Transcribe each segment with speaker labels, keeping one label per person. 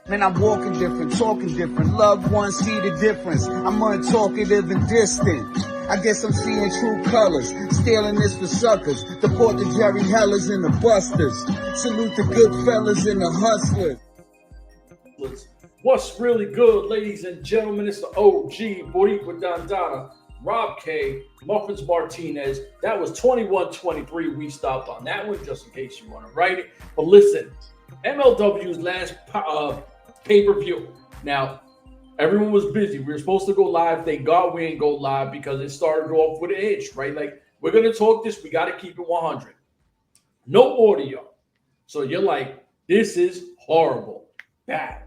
Speaker 1: Man, I'm walking different, talking different. Loved ones see the difference. I'm untalkative and distant. I guess I'm seeing true colors. Stealing this for suckers. Deport the Jerry Hellers and the Busters. Salute the good fellas and the hustlers.
Speaker 2: What's really good, ladies and gentlemen? It's the OG Boricua Dandana, Rob K, Muffins Martinez. That was 21-23. We stopped on that one just in case you want to write it. But listen, MLW's last pay-per-view. Now, everyone was busy. We were supposed to go live. Thank God we ain't go live because it started off with an itch, right? Like, we're going to talk this. We got to keep it 100. No audio. So you're like, this is horrible. Bad.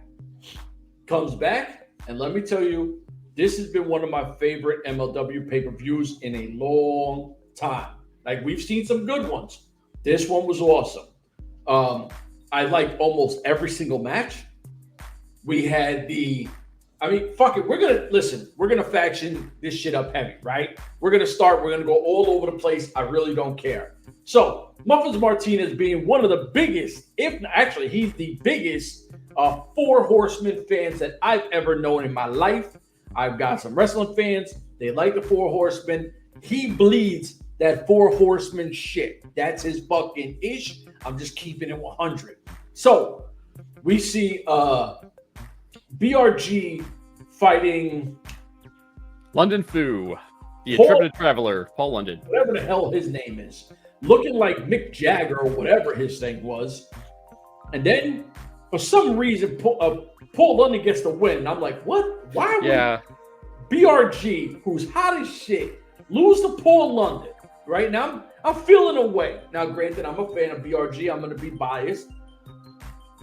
Speaker 2: Comes back, and let me tell you, this has been one of my favorite MLW pay-per-views in a long time. Like, we've seen some good ones. This one was awesome. I liked almost every single match. We had fuck it. We're going to faction this shit up heavy, right? We're going to go all over the place. I really don't care. So, Muffins Martinez being one of the biggest, he's the biggest 4 Horsemen fans that I've ever known in my life. I've got some wrestling fans. They like the 4 Horsemen. He bleeds that 4 Horsemen shit. That's his fucking ish. I'm just keeping it 100. So, we see BRG fighting
Speaker 3: London Foo, the intrepid traveler, Paul London.
Speaker 2: Whatever the hell his name is. Looking like Mick Jagger or whatever his thing was. And then, for some reason, Paul London gets the win. And I'm like, what? Why would BRG, who's hot as shit, lose to Paul London? Right now, I'm feeling away. Now, granted, I'm a fan of BRG. I'm going to be biased.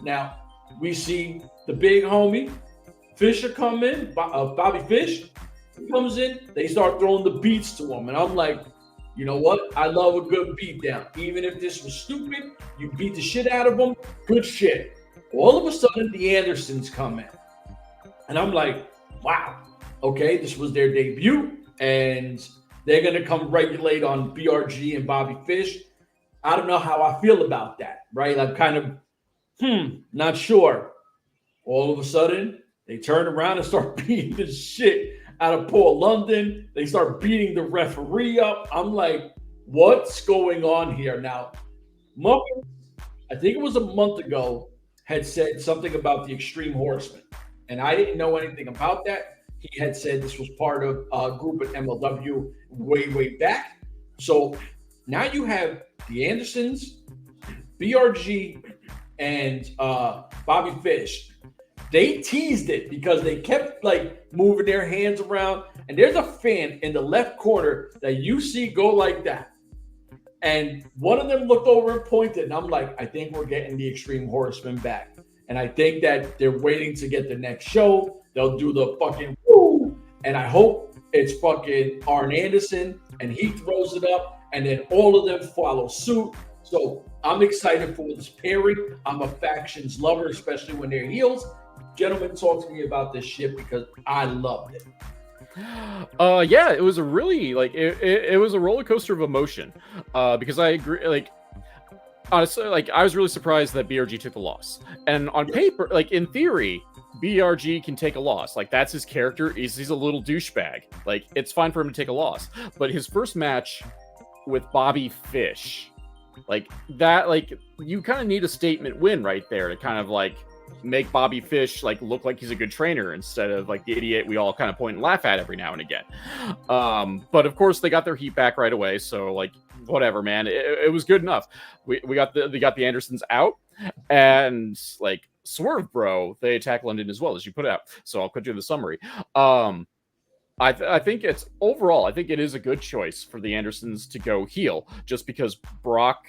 Speaker 2: Now, we see the big homie, Fisher come in, Bobby Fish comes in. They start throwing the beats to him. And I'm like, you know what? I love a good beat down. Even if this was stupid, you beat the shit out of them. Good shit. All of a sudden, the Andersons come in. And I'm like, wow. Okay, this was their debut. And they're going to come regulate on BRG and Bobby Fish. I don't know how I feel about that, right? I'm kind of, not sure. All of a sudden, they turn around and start beating the shit out of Paul London. They start beating the referee up. I'm like, what's going on here? Now, Muffins, I think it was a month ago, had said something about the Extreme Horsemen. And I didn't know anything about that. He had said this was part of a group at MLW way back. So now you have the Andersons, BRG, and Bobby Fish. They teased it because they kept like moving their hands around. And there's a fan in the left corner that you see go like that. And one of them looked over and pointed. And I'm like, I think we're getting the Extreme Horsemen back. And I think that they're waiting to get the next show. They'll do the fucking woo. And I hope it's fucking Arn Anderson. And he throws it up. And then all of them follow suit. So I'm excited for this pairing. I'm a factions lover, especially when they're heels. Gentlemen, talk to me about this shit because I loved it.
Speaker 3: Yeah, it was a really it was a roller coaster of emotion. Because I agree, honestly, I was really surprised that BRG took the loss. And on paper, in theory, BRG can take a loss. That's his character. He's a little douchebag. It's fine for him to take a loss. But his first match with Bobby Fish, you kind of need a statement win right there to kind of make Bobby Fish look like he's a good trainer instead of the idiot we all kind of point and laugh at every now and again. But of course they got their heat back right away. So whatever, man, it was good enough. We got the Andersons out, and Swerve Bro, they attack London as well, as you put out. So I'll put you in the summary. I think it's overall, I think it is a good choice for the Andersons to go heel, just because Brock,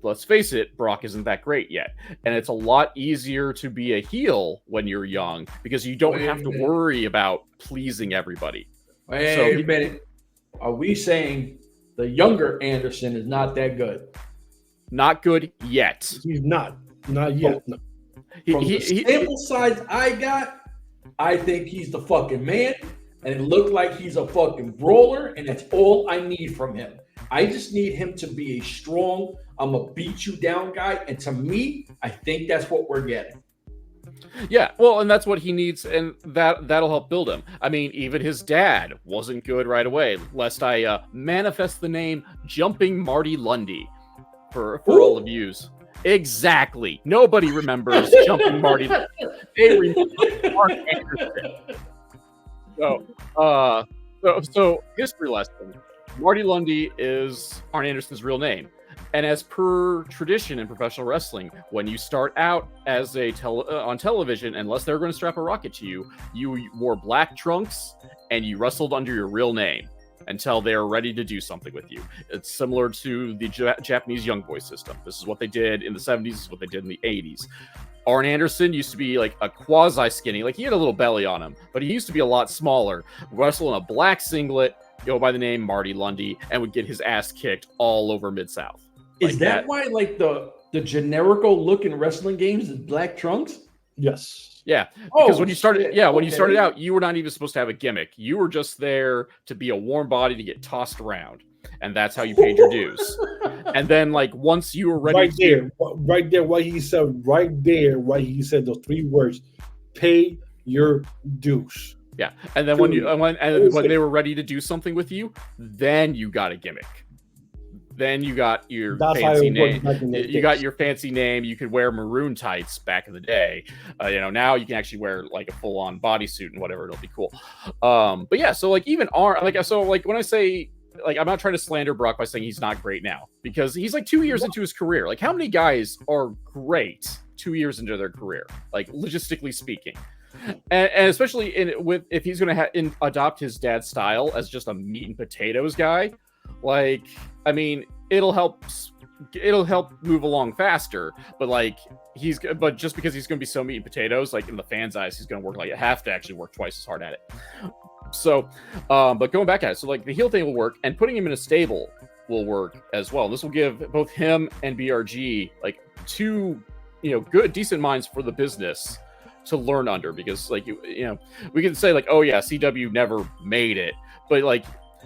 Speaker 3: let's face it, Brock isn't that great yet. And it's a lot easier to be a heel when you're young because you don't have to worry about pleasing everybody.
Speaker 2: Wait a minute. Are we saying the younger Anderson is not that good?
Speaker 3: Not good yet.
Speaker 4: He's not. Not yet.
Speaker 2: From the sample size I got, I think he's the fucking man. And it looked like he's a fucking brawler, and that's all I need from him. I just need him to be a strong, I'm a beat you down guy. And to me, I think that's what we're getting.
Speaker 3: Yeah, well, and that's what he needs, and that'll help build him. I mean, even his dad wasn't good right away, lest I manifest the name Jumping Marty Lundy for all of yous. Exactly. Nobody remembers Jumping Marty Lundy. They remember Mark Anderson. So history lesson. Marty Lundy is Arn Anderson's real name. And as per tradition in professional wrestling, when you start out as on television, unless they're going to strap a rocket to you, you wore black trunks and you wrestled under your real name until they are ready to do something with you. It's similar to the Japanese young boy system. This is what they did in the 70s. This is what they did in the 80s. Arn Anderson used to be like a quasi-skinny, like he had a little belly on him, but he used to be a lot smaller, wrestle in a black singlet, go by the name Marty Lundy, and would get his ass kicked all over Mid-South.
Speaker 2: Is that why, like, the generical look in wrestling games is black trunks?
Speaker 4: Yes.
Speaker 3: Yeah. Because when you started, you started out, you were not even supposed to have a gimmick. You were just there to be a warm body to get tossed around, and that's how you paid your dues. And then, like, once you were ready,
Speaker 4: right there, what he said, those three words: "Pay your dues."
Speaker 3: Yeah. And then when they were ready to do something with you, then you got a gimmick. Then you got your fancy name. You got your fancy name. You could wear maroon tights back in the day. Now you can actually wear like a full-on bodysuit and whatever. It'll be cool. But yeah, so like even when I say, like, I'm not trying to slander Brock by saying he's not great now, because he's like 2 years into his career. Like, how many guys are great 2 years into their career, like logistically speaking? And especially if he's going to adopt his dad's style as just a meat and potatoes guy. Like, I mean, it'll help move along faster, but just because he's going to be so meat and potatoes, like in the fans' eyes, he's going to have to actually work twice as hard at it. So, but going back at it, so like the heel thing will work, and putting him in a stable will work as well. This will give both him and BRG like two, good, decent minds for the business to learn under, because like we can say like, oh yeah, CW never made it, but like,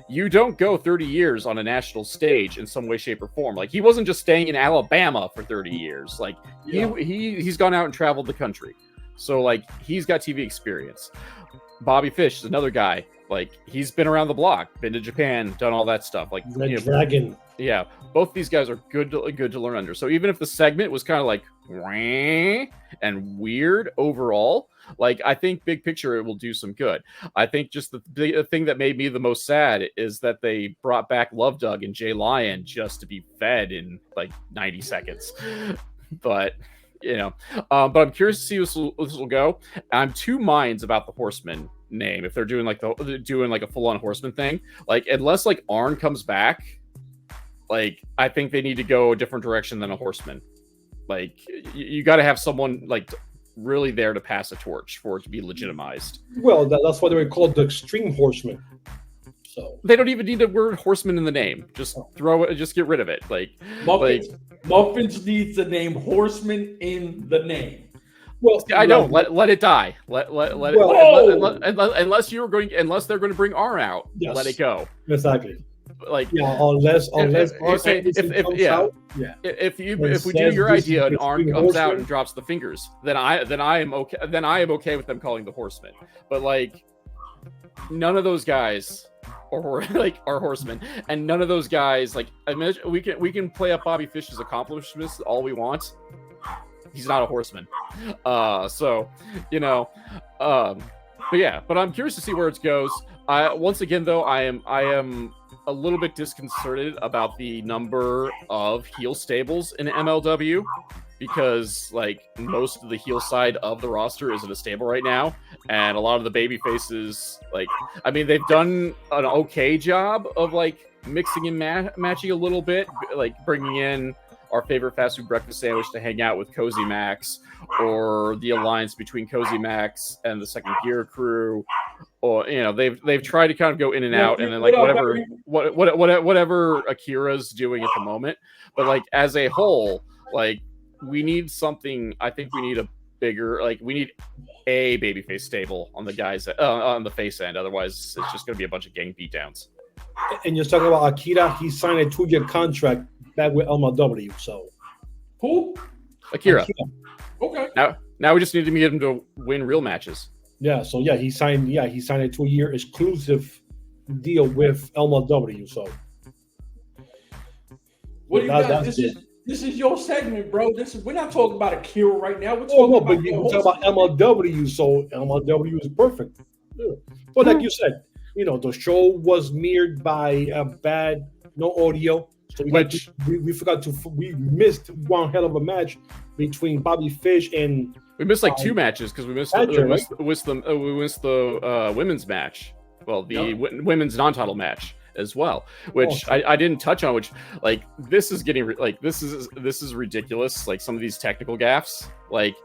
Speaker 3: you don't go 30 years on a national stage in some way, shape, or form. Like, he wasn't just staying in Alabama for 30 years. Like, he's gone out and traveled the country. So, like, he's got TV experience. Bobby Fish is another guy. Like, he's been around the block, been to Japan, done all that stuff. Like,
Speaker 4: Dragon.
Speaker 3: Yeah, both these guys are good to learn under. So even if the segment was kind of like and weird overall, like, I think big picture it will do some good. I think just the thing that made me the most sad is that they brought back Love Doug and Jay Lyon just to be fed in like 90 seconds. But but I'm curious to see this will go. I'm two minds about the Horseman name. If they're doing like a full-on Horseman thing, like, unless like Arn comes back, like, I think they need to go a different direction than a Horseman. Like, you got to have someone like really there to pass a torch for it to be legitimized.
Speaker 4: Well, that's why they were called the Extreme Horsemen. So
Speaker 3: they don't even need the word Horseman in the name. Just throw it. Just get rid of it. Like,
Speaker 2: Muffins needs the name Horseman in the name.
Speaker 3: Well, I don't let it die. Let it. Unless they're going to bring Arn out, let it go.
Speaker 4: Exactly.
Speaker 3: Like,
Speaker 4: unless
Speaker 3: if we do your idea and Arn comes out and drops the fingers, then I am okay. Then I am okay with them calling the Horsemen. But like, none of those guys are Horsemen, and none of those guys, like, we can play up Bobby Fish's accomplishments all we want. He's not a Horseman. But I'm curious to see where it goes. Once again, though, I am a little bit disconcerted about the number of heel stables in MLW, because like most of the heel side of the roster is in a stable right now, and a lot of the baby faces, like, I mean, they've done an okay job of like mixing and matching a little bit, like bringing in our favorite fast food breakfast sandwich to hang out with Cozy Max, or the alliance between Cozy Max and the Second Gear crew, or they've tried to kind of go in and out, and then like whatever Akira's doing at the moment. But like, as a whole, like, we need something. I think we need a bigger, like, we need a babyface stable on the guys on the face end. Otherwise, it's just going to be a bunch of gang beatdowns.
Speaker 4: And you're talking about Akira. He signed a 2-year contract back with MLW. So
Speaker 2: who?
Speaker 3: Akira.
Speaker 2: Okay.
Speaker 3: Now we just need to get him to win real matches.
Speaker 4: Yeah. So he signed a 2-year exclusive deal with MLW. So
Speaker 2: what do you guys? This is your segment, bro. We're not talking about Akira right now. We're talking about
Speaker 4: MLW. So MLW is perfect. Yeah. But like you said, the show was mirrored by no audio. So we missed one hell of a match between Bobby Fish and
Speaker 3: we missed like 2 matches because we missed the women's match. Well, the women's non-title match as well, which I didn't touch on. Which like this is getting this is ridiculous. Like some of these technical gaffes, like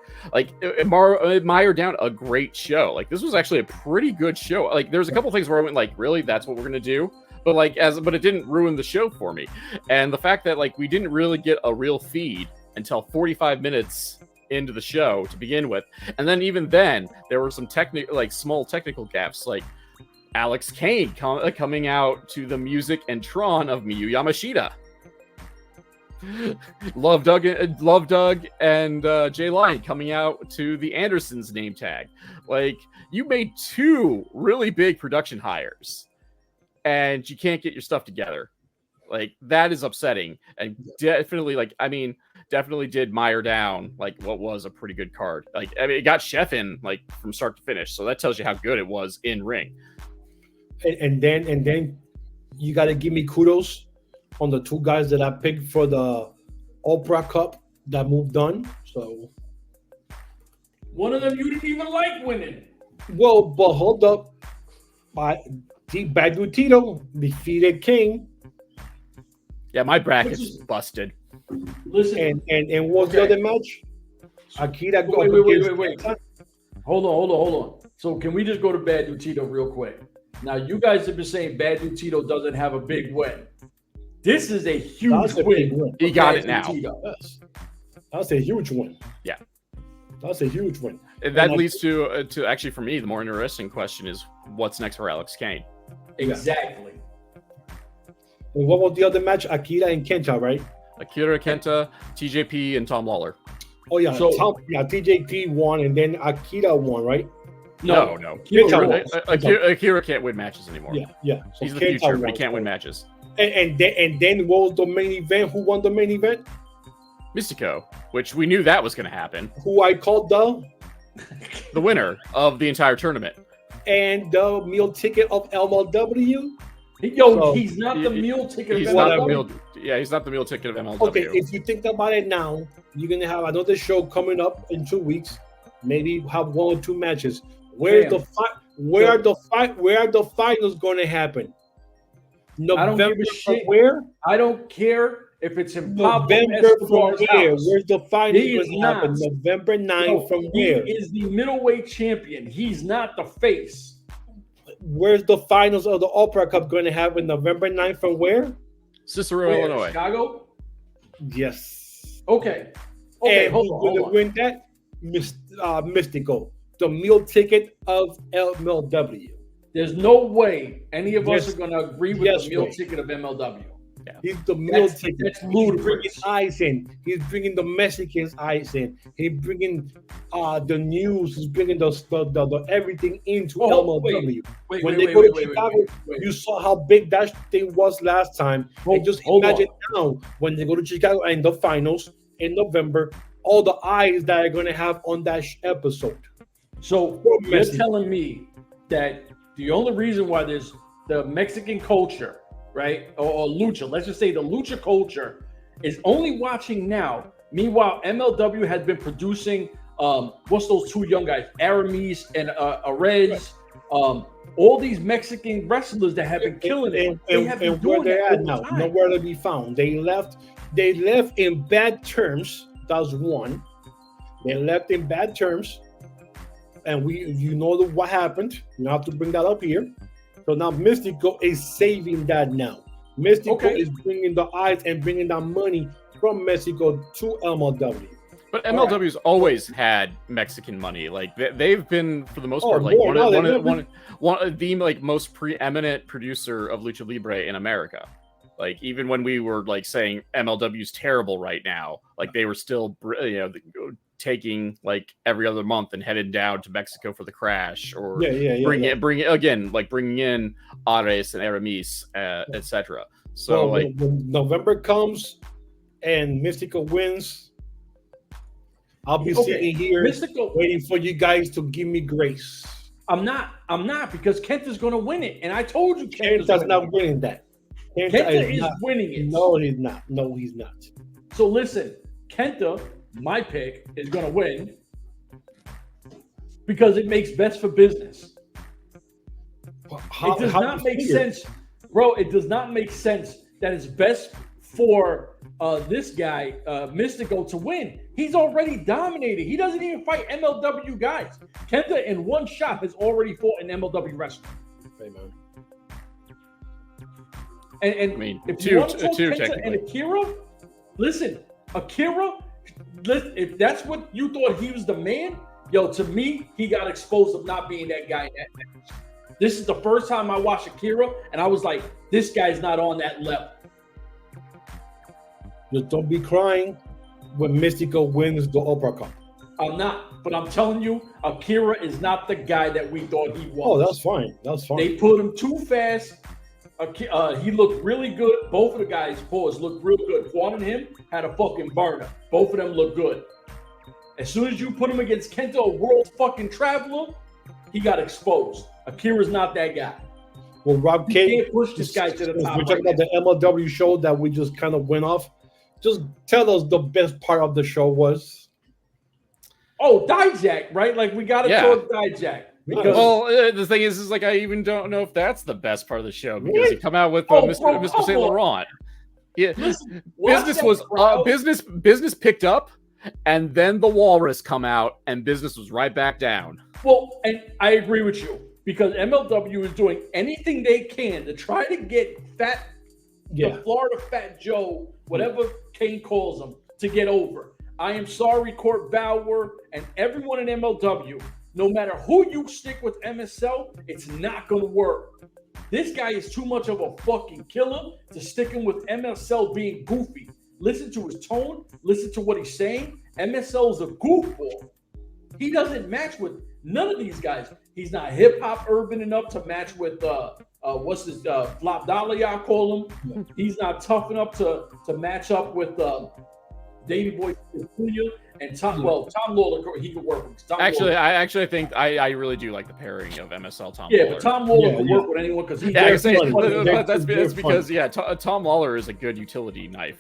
Speaker 3: Myron down a great show. Like this was actually a pretty good show. Like there's a couple things where I went like, really, that's what we're gonna do. But but it didn't ruin the show for me. And the fact that like we didn't really get a real feed until 45 minutes into the show to begin with, and then even then there were some small technical gaps, like Alex Kane coming out to the music and Tron of Miyu Yamashita. Love Doug and Jay Lion coming out to the Andersons name tag. Like you made 2 really big production hires and you can't get your stuff together. Like that is upsetting, and definitely did mire down like what was a pretty good card. Like it got Chef in like from start to finish, so that tells you how good it was in ring.
Speaker 4: And then you got to give me kudos on the 2 guys that I picked for the Opera Cup that moved on. So
Speaker 2: one of them you didn't even like winning.
Speaker 4: Well, but hold up. Bad Dude Tito defeated Kane.
Speaker 3: Yeah, my bracket's busted.
Speaker 2: Listen,
Speaker 4: and what's the other match? Akira.
Speaker 2: Wait. Hold on. So can we just go to Bad Dude Tito real quick? Now you guys have been saying Bad Dude Tito doesn't have a big win. This is a huge win.
Speaker 3: He got it now.
Speaker 4: That's a huge win.
Speaker 3: Yeah,
Speaker 4: that's a huge win.
Speaker 3: And that leads to actually for me the more interesting question is what's next for Alex Kane.
Speaker 2: Exactly.
Speaker 4: And what was the other match? Akira and Kenta, right?
Speaker 3: Akira, Kenta, TJP, and Tom Lawler.
Speaker 4: Oh yeah, TJP won, and then Akira won, right?
Speaker 3: No. Akira can't win matches anymore.
Speaker 4: Yeah.
Speaker 3: So he's the future, but he can't win matches.
Speaker 4: And then what was the main event? Who won the main event?
Speaker 3: Mystico, which we knew that was going to happen.
Speaker 4: Who I called
Speaker 3: the winner of the entire tournament.
Speaker 4: And the meal ticket of MLW.
Speaker 2: He's not the meal ticket of MLW.
Speaker 3: He's not the meal ticket of MLW.
Speaker 4: Okay, if you think about it now, you're gonna have another show coming up in 2 weeks. Maybe have 1 or 2 matches. Where are the finals going to happen? November,
Speaker 2: I don't give a shit.
Speaker 4: Where?
Speaker 2: I don't care if it's in
Speaker 4: November from where? Where's the finals going to happen? November 9th from where?
Speaker 2: He is the middleweight champion. He's not the face.
Speaker 4: Where's the finals of the Opera Cup going to happen? November 9th from where?
Speaker 3: Cicero, Illinois.
Speaker 2: Chicago?
Speaker 4: Yes.
Speaker 2: Okay,
Speaker 4: and hold on. Win that? Mystical. The meal ticket of MLW.
Speaker 2: There's no way any of us are going to agree with the meal ticket of MLW.
Speaker 4: Yeah. He's the meal ticket.
Speaker 2: That's ludicrous.
Speaker 4: He's bringing eyes in. He's bringing the Mexicans' eyes in. He's bringing the news. He's bringing the everything into MLW. When they go to Chicago, you saw how big that thing was last time. And just imagine now when they go to Chicago and the finals in November, all the eyes that are going to have on that episode.
Speaker 2: So you're telling me that the only reason why there's the Mexican culture, right, or lucha, let's just say the lucha culture is only watching now. Meanwhile, MLW has been producing, what's those 2 young guys, Aramis and Arez, all these Mexican wrestlers that have been killing it.
Speaker 4: And where they're at now, nowhere to be found. They left in bad terms. That's one. They left in bad terms. And what happened. You have to bring that up here. So now Mystico is saving that now. Mystico is bringing the eyes and bringing that money from Mexico to MLW.
Speaker 3: But MLW's always had Mexican money. Like they've been, for the most part, like one of the most preeminent producer of lucha libre in America. Like even when we were like saying MLW's terrible right now, like they were still taking like every other month and headed down to Mexico for the crash, or bringing in Ares and Aramis, etc. So when
Speaker 4: November comes and Mystico wins, I'll be sitting here waiting for you guys to give me grace.
Speaker 2: I'm not because Kenta's going to win it, and I told you
Speaker 4: Kenta's not winning that.
Speaker 2: Kenta is winning it.
Speaker 4: No, he's not. No, he's not.
Speaker 2: So listen, Kenta, my pick, is going to win because it makes best for business. It does not make sense, bro. It does not make sense that it's best for this guy, Mystico, to win. He's already dominated. He doesn't even fight MLW guys. Kenta, in one shot, has already fought an MLW wrestler.
Speaker 4: Hey, man.
Speaker 2: And
Speaker 3: I mean,
Speaker 2: if you want to talk Kenta and Ikuro, listen, Ikuro, if that's what you thought he was the man, yo, to me, he got exposed of not being that guy in that match. This is the first time I watched Ikuro, and I was like, this guy's not on that level.
Speaker 4: Just don't be crying when Mystico wins the Oprah Cup.
Speaker 2: I'm not, but I'm telling you, Ikuro is not the guy that we thought he was.
Speaker 4: Oh, that's fine. That's fine.
Speaker 2: They put him too fast. He looked really good. Both of the guys' paws looked real good. Kwon and him had a fucking burner. Both of them look good. As soon as you put him against Kenta, a world fucking traveler, he got exposed. Akira's not that guy.
Speaker 4: Well, Rob K,
Speaker 2: can't push this guy to the top.
Speaker 4: We're talking about the MLW show that we just kind of went off. Just tell us the best part of the show was.
Speaker 2: Oh, Dijak, right? Like we got to talk Dijak.
Speaker 3: Because the thing is like I even don't know if that's the best part of the show because he come out with Mr. Saint Laurent. Yeah, listen, business picked up, and then the Walrus come out, and business was right back down.
Speaker 2: Well, and I agree with you because MLW is doing anything they can to try to get the Florida Fat Joe, whatever Kane calls him, to get over. I am sorry, Court Bauer and everyone in MLW. No matter who you stick with MSL, it's not going to work. This guy is too much of a fucking killer to stick him with MSL being goofy. Listen to his tone. Listen to what he's saying. MSL is a goofball. He doesn't match with none of these guys. He's not hip-hop urban enough to match with, Flop Dolly, I call him. He's not tough enough to match up with Davey Boy Jr. and Tom Lawler, he could work with.
Speaker 3: I think I really do like the pairing of MSL Tom Lawler.
Speaker 2: Yeah, but Tom Lawler can work with anyone because
Speaker 3: that's because Tom Lawler is a good utility knife.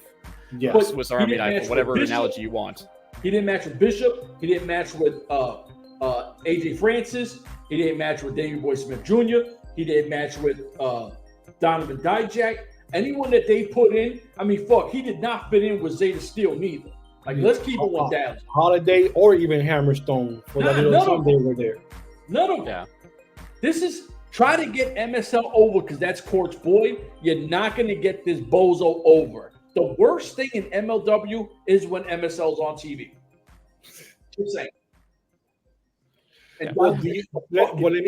Speaker 4: Yeah,
Speaker 3: Swiss Army knife, whatever analogy you want.
Speaker 2: He didn't match with Bishop. He didn't match with AJ Francis. He didn't match with Davey Boy Smith Jr. He didn't match with Donovan Dijak. Anyone that they put in, I mean, he did not fit in with Zeta Steel neither. Like, let's keep it with Dallas.
Speaker 4: Holiday or even Hammerstone for that little time they were there.
Speaker 2: None of them. Yeah. This is try to get MSL over because that's Court's boy. You're not going to get this bozo over. The worst thing in MLW is when MSL's on TV. Just saying. And
Speaker 4: let me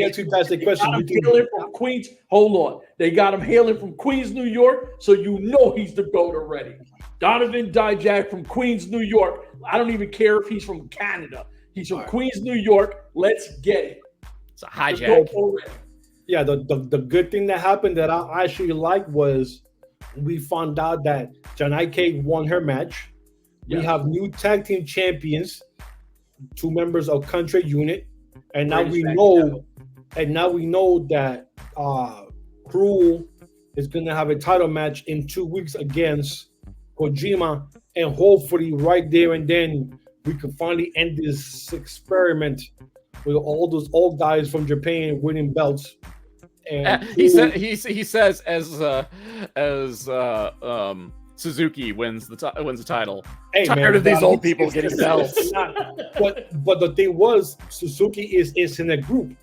Speaker 4: ask you guys the question.
Speaker 2: Hailing from Queens. Hold on. They got him hailing from Queens, New York, so you know he's the GOAT already. Donovan Dijak from Queens, New York. I don't even care if he's from Canada. He's from Queens, New York. Let's get it.
Speaker 3: It's a hijack.
Speaker 4: Yeah, the good thing that happened that I actually liked was we found out that Janai K won her match. We have new tag team champions, 2 members of Country Unit. And now we know that Cruel is gonna have a title match in 2 weeks against Kojima, and hopefully right there and then we can finally end this experiment with all those old guys from Japan winning belts. And
Speaker 3: he says as Suzuki wins the title.
Speaker 4: Hey,
Speaker 3: tired of these old people getting belts.
Speaker 4: But the thing was, Suzuki is in a group.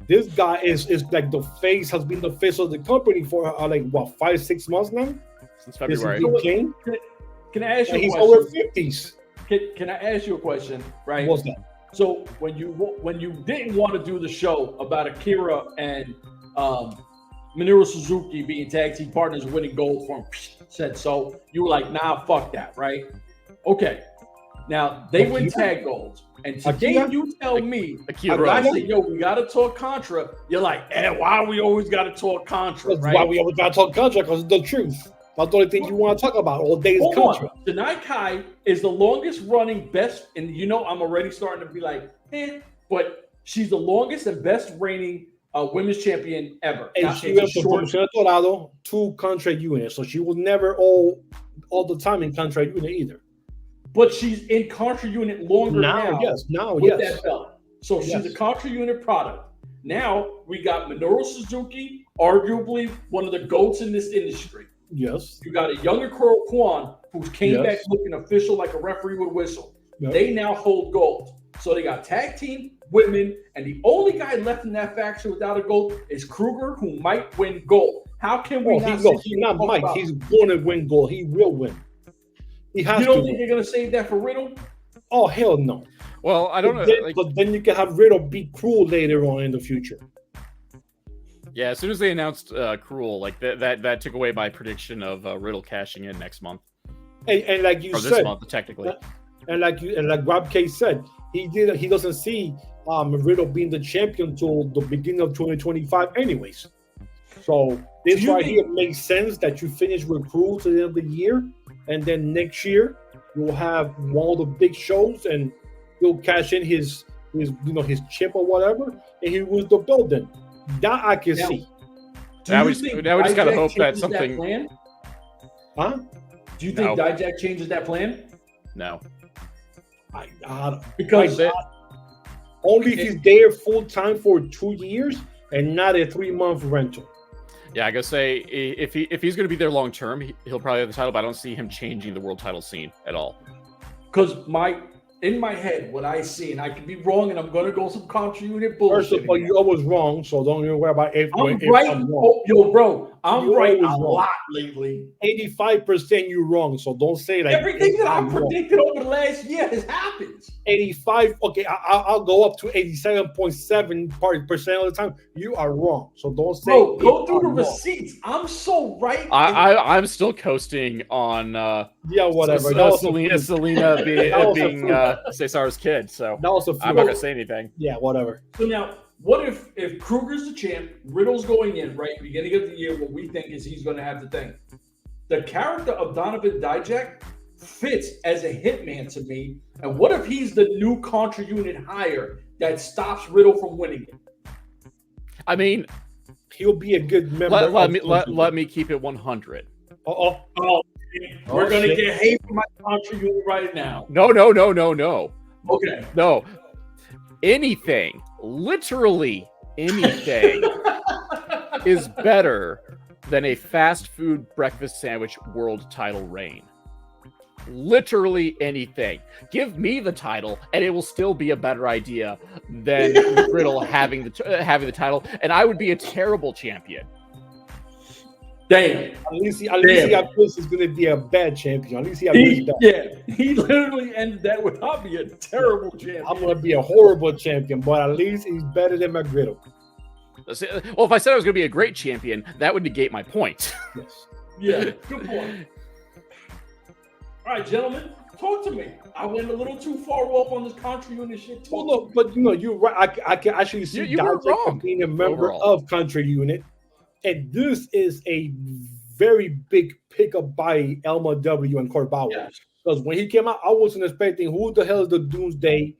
Speaker 4: This guy is like the face, has been the face of the company for 5-6 months now
Speaker 3: since February.
Speaker 2: Can I ask you?
Speaker 4: He's over 50s.
Speaker 2: Can I ask you a question? Right.
Speaker 4: What's that? So
Speaker 2: when you didn't want to do the show about Akira and Minoru Suzuki being tag team partners, winning gold for him, said so. You were like, nah, fuck that, right? Okay. Now they win tag golds, and today you tell me, I say, yo, we gotta talk Contra. You're like, why we always gotta talk Contra? Right?
Speaker 4: Why we always gotta talk Contra? Because it's the truth. That's the only thing you want to talk about all day is Contra.
Speaker 2: Janai Kai is the longest running best, and I'm already starting to be like, but she's the longest and best reigning women's champion ever.
Speaker 4: And she went from Torado to Contra unit, so she was never all the time in Contra unit either.
Speaker 2: But she's in Contra unit longer now. With that belt. So she's a Contra unit product. Now we got Minoru Suzuki, arguably one of the GOATs in this industry.
Speaker 4: Yes.
Speaker 2: You got a younger Ikuro Kwon who came back looking official like a referee would whistle. Yep. They now hold gold. So they got tag team, women, and the only guy left in that faction without a gold is Kruger, who might win gold. How can we not?
Speaker 4: He's not Mike. He's going to win gold. He will win. He has to.
Speaker 2: You don't think they're going to save that for Riddle?
Speaker 4: Oh, hell no.
Speaker 3: Well, I don't know.
Speaker 4: But then you can have Riddle beat Cruel later on in the future.
Speaker 3: Yeah, as soon as they announced Cruel, like that took away my prediction of Riddle cashing in next month.
Speaker 4: And like you said,
Speaker 3: this month technically.
Speaker 4: And like Rob K said, he doesn't see Riddle being the champion till the beginning of 2025, anyways. So this right here makes sense that you finish with Cruel to the end of the year, and then next year you'll have one of the big shows, and he'll cash in his chip or whatever, and he wins the belt then. That I can see.
Speaker 3: Now we just gotta hope that something.
Speaker 4: Huh?
Speaker 2: Do you think Dijak changes that plan?
Speaker 3: No.
Speaker 4: Because only if he's there full time for 2 years and not a 3-month rental.
Speaker 3: Yeah, I gotta say, if he's gonna be there long term, he'll probably have the title, but I don't see him changing the world title scene at all.
Speaker 2: Because in my head, what I see, and I could be wrong, and I'm going to go some Contra unit bullshit.
Speaker 4: First of all, you're always wrong, so don't even worry about if
Speaker 2: I'm right. I'm wrong. Yo, bro, I'm right a lot lately.
Speaker 4: 85% you're wrong, so don't say that.
Speaker 2: Everything that I predicted over the last year has happened.
Speaker 4: 85, okay, I'll go up to 87.7% of the time. You are wrong, so don't say.
Speaker 2: Bro, go through the receipts. I'm so right.
Speaker 3: I'm still coasting on.
Speaker 4: Whatever.
Speaker 3: Selena being Cesar's kid, so I'm not gonna say anything.
Speaker 4: Yeah, whatever.
Speaker 2: So now, what if Kruger's the champ, Riddle's going in, right, beginning of the year, what we think is he's going to have the thing. The character of Donovan Dijak fits as a hitman to me, and what if he's the new Contra unit hire that stops Riddle from winning it?
Speaker 3: I mean,
Speaker 4: he'll be a good member.
Speaker 3: Let me keep it 100.
Speaker 2: We're going to get hate from my Contra unit right now.
Speaker 3: No.
Speaker 2: Okay.
Speaker 3: No. Anything, literally anything, is better than a fast food breakfast sandwich world title reign. Literally anything. Give me the title, and it will still be a better idea than Riddle having the title, and I would be a terrible champion.
Speaker 2: Damn.
Speaker 4: At least Ivelisse is going to be a bad champion. At least he
Speaker 2: literally ended that with, I'll be a terrible champion.
Speaker 4: I'm going to be a horrible champion, but at least he's better than McGriddle.
Speaker 3: Well, if I said I was going to be a great champion, that would negate my point.
Speaker 4: Yes.
Speaker 2: Yeah, good point. All right, gentlemen, talk to me. I went a little too far off on this Contra unit shit.
Speaker 4: Well, no, but you're right. I can actually see Dijak being a member of Contra unit. And this is a very big pickup by MLW and Court Bauer.
Speaker 2: Yes.
Speaker 4: Because when he came out, I wasn't expecting who the hell is the Doomsday.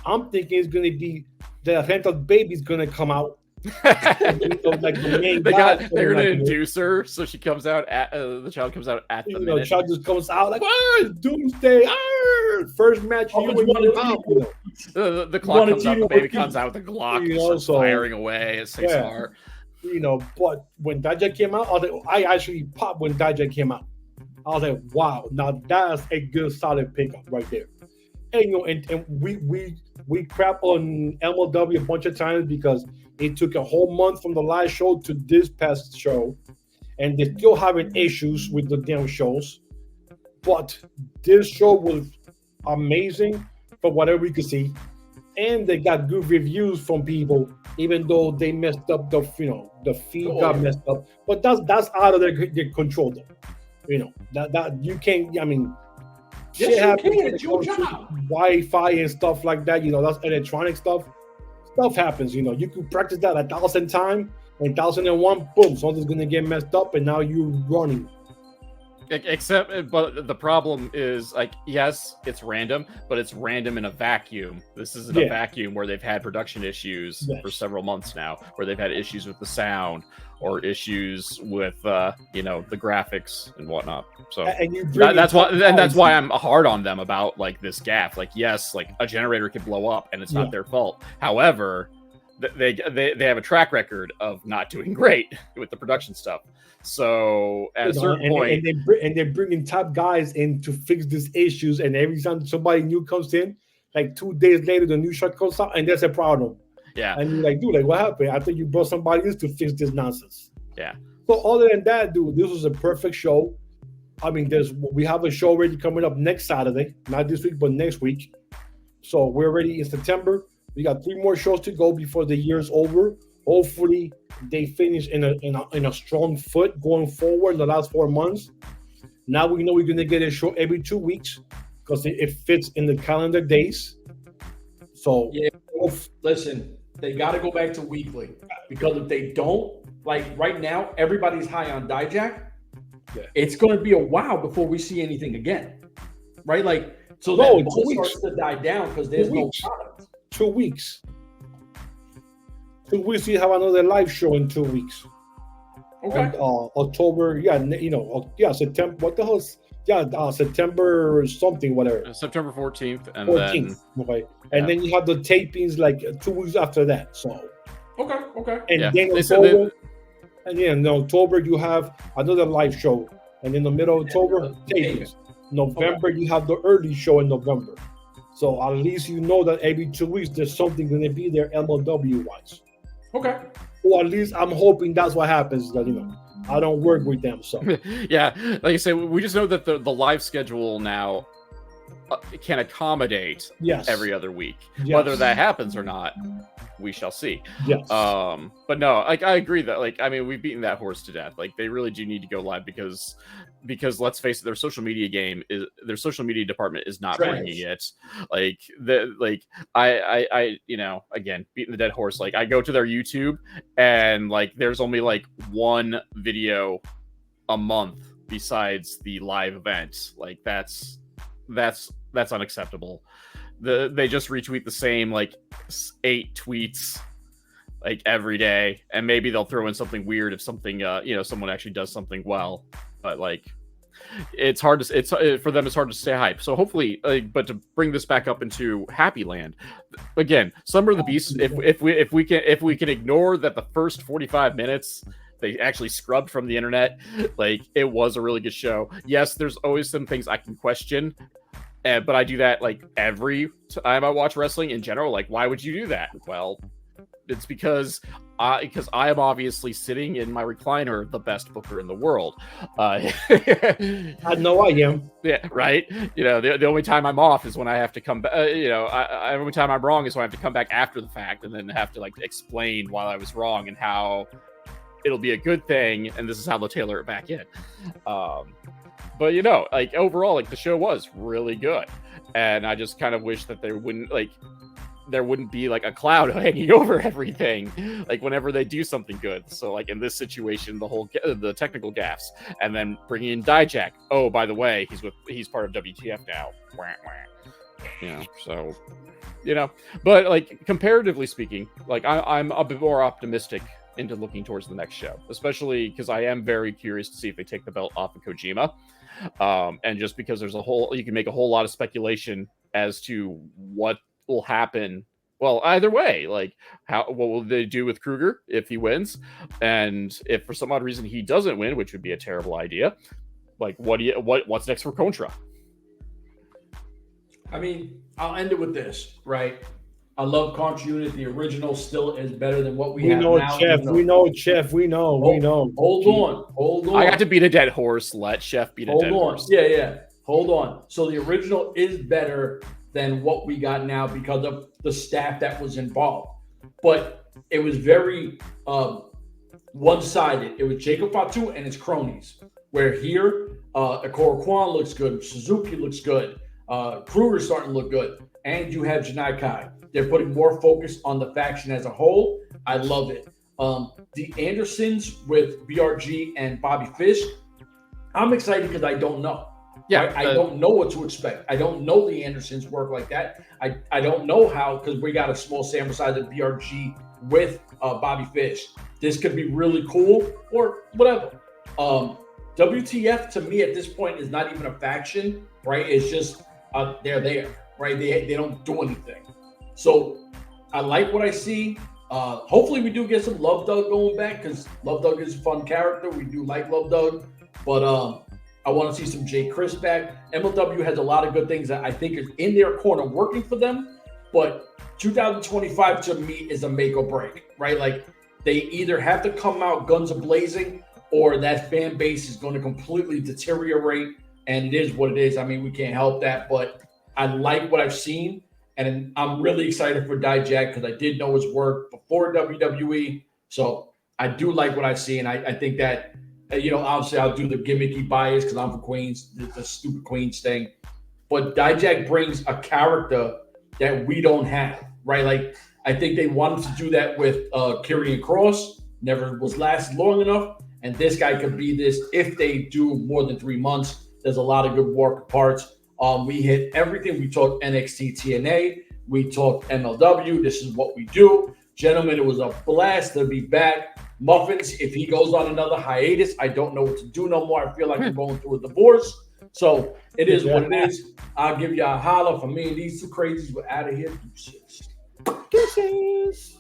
Speaker 4: I'm thinking it's going to be the Renta baby's going to come out.
Speaker 3: They're going to induce her, so she comes out at the child comes out at the minute.
Speaker 4: The child just comes out like, Doomsday, first match.
Speaker 3: The clock comes out, the baby comes out with the Glock, firing away at Cesar.
Speaker 4: But when Dijak came out, I actually popped when Dijak came out. I was like, wow, now that's a good solid pickup right there. And and we crap on MLW a bunch of times because it took a whole month from the last show to this past show, and they're still having issues with the damn shows. But this show was amazing for whatever you could see. and they got good reviews from people, even though they messed up the feed got messed up. But that's out of their control, though. That you can't. I mean,
Speaker 2: shit happens. It's your job.
Speaker 4: Wi-Fi and stuff like that. That's electronic stuff. Stuff happens. You could practice that 1,000 times, and 1,001, boom, something's gonna get messed up, and now you're running.
Speaker 3: But the problem is, like, yes, it's random, but it's random in a vacuum. This isn't a vacuum where they've had production issues for several months now, where they've had issues with the sound or issues with, the graphics and whatnot. So that's why I'm hard on them about like this gaffe. Like, yes, like a generator could blow up and it's not their fault. However, they have a track record of not doing great with the production stuff. So at a certain point,
Speaker 4: and they're bringing top guys in to fix these issues. And every time somebody new comes in, like 2 days later, the new shot comes out, and there's a problem.
Speaker 3: Yeah,
Speaker 4: and you're like, dude, like what happened? I thought you brought somebody else to fix this nonsense.
Speaker 3: Yeah.
Speaker 4: So other than that, dude, this was a perfect show. I mean, we have a show already coming up next Saturday, not this week, but next week. So we're already in September. We got 3 more shows to go before the year's over. Hopefully, they finish in a strong foot going forward the last 4 months. Now we know we're gonna get a show every 2 weeks because it fits in the calendar days. So
Speaker 2: listen, they got to go back to weekly because if they don't, like right now, everybody's high on Dijak. Yeah. It's going to be a while before we see anything again, right? Like so that starts to die down because there's no product.
Speaker 4: 2 weeks. 2 weeks, we have another live show in 2 weeks.
Speaker 2: Okay.
Speaker 4: October, September. What the hell is? September something, whatever.
Speaker 3: September 14th, and
Speaker 4: 14th. Okay, and then you have the tapings like 2 weeks after that. So.
Speaker 2: Okay.
Speaker 4: And then in October you have another live show, and in the middle of October, tapings. November you have the early show in November. So at least you know that every 2 weeks there's something going to be there MLW wise.
Speaker 2: Okay.
Speaker 4: Or at least I'm hoping that's what happens. That I don't work with them. So
Speaker 3: yeah, like I said, we just know that the live schedule now can accommodate every other week. Yes. Whether that happens or not, we shall see.
Speaker 4: Yes.
Speaker 3: But no, like I agree that we've beaten that horse to death. Like they really do need to go live because let's face it, their social media department is not bringing it. I again, beating the dead horse. Like I go to their YouTube and like there's only like one video a month besides the live event. Like that's unacceptable. They just retweet the same like 8 tweets like every day, and maybe they'll throw in something weird if something someone actually does something well, but like it's hard to stay hype. So hopefully, but to bring this back up into Happy Land again, Summer of the Beast. If we can ignore that the first 45 minutes they actually scrubbed from the internet, like it was a really good show. Yes, there's always some things I can question. But I do that like every time I watch wrestling in general. Like, why would you do that? Well, it's because I am obviously sitting in my recliner, the best booker in the world.
Speaker 4: I know I am.
Speaker 3: Yeah, right. The only time I'm off is when I have to come back. Every time I'm wrong is when I have to come back after the fact and then have to like explain why I was wrong and how it'll be a good thing. And this is how they'll tailor it back in. But like overall, like the show was really good, and I just kind of wish that there wouldn't be like a cloud hanging over everything, like whenever they do something good. So like in this situation, the technical gaffes, and then bringing in Dijak. Oh, by the way, he's part of WTF now. So but like comparatively speaking, like I'm a bit more optimistic into looking towards the next show, especially because I am very curious to see if they take the belt off of Kojima. And just because you can make a whole lot of speculation as to what will happen. Well, either way, like what will they do with Kruger if he wins? And if for some odd reason he doesn't win, which would be a terrible idea, like what's next for Contra?
Speaker 2: I mean, I'll end it with this, right? I love Contra Unit. The original still is better than what we have now.
Speaker 4: We know, Chef. We know.
Speaker 2: Hold on.
Speaker 3: I got to beat a dead horse. Let Chef beat a dead horse.
Speaker 2: Yeah. Hold on. So the original is better than what we got now because of the staff that was involved. But it was very one-sided. It was Jacob Fatu and his cronies. Where here, Ikuro Kwon looks good, Suzuki looks good, Kruger's starting to look good, and you have Janai Kai. They're putting more focus on the faction as a whole. I love it. The Andersons with BRG and Bobby Fish, I'm excited because I don't know. Yeah, I don't know what to expect. I don't know the Andersons work like that. I don't know how, because we got a small sample size of BRG with Bobby Fish. This could be really cool or whatever. WTF to me at this point is not even a faction, right? It's just they're there, right? They don't do anything. So I like what I see. Hopefully we do get some Love Doug going back, because Love Doug is a fun character. We do like Love Doug, but I want to see some Jay Chris back. MLW has a lot of good things that I think is in their corner working for them, but 2025 to me is a make or break, right? Like they either have to come out guns a-blazing, or that fan base is going to completely deteriorate, and it is what it is. I mean, we can't help that, but I like what I've seen, and I'm really excited for Dijak because I did know his work before WWE, so I do like what I see, and I think that, obviously I'll do the gimmicky bias because I'm from Queens, the stupid Queens thing, but Dijak brings a character that we don't have, right? Like, I think they wanted to do that with Karrion Kross, never was lasted long enough. And this guy could be this if they do more than 3 months. There's a lot of good work parts. We hit everything. We talked NXT TNA. We talked MLW. This is what we do. Gentlemen, it was a blast to be back. Muffins, if he goes on another hiatus, I don't know what to do no more. I feel like I'm going through a divorce. So it is what it is. I'll give you a holler. For me and these two crazies, we're out of here. Deuces.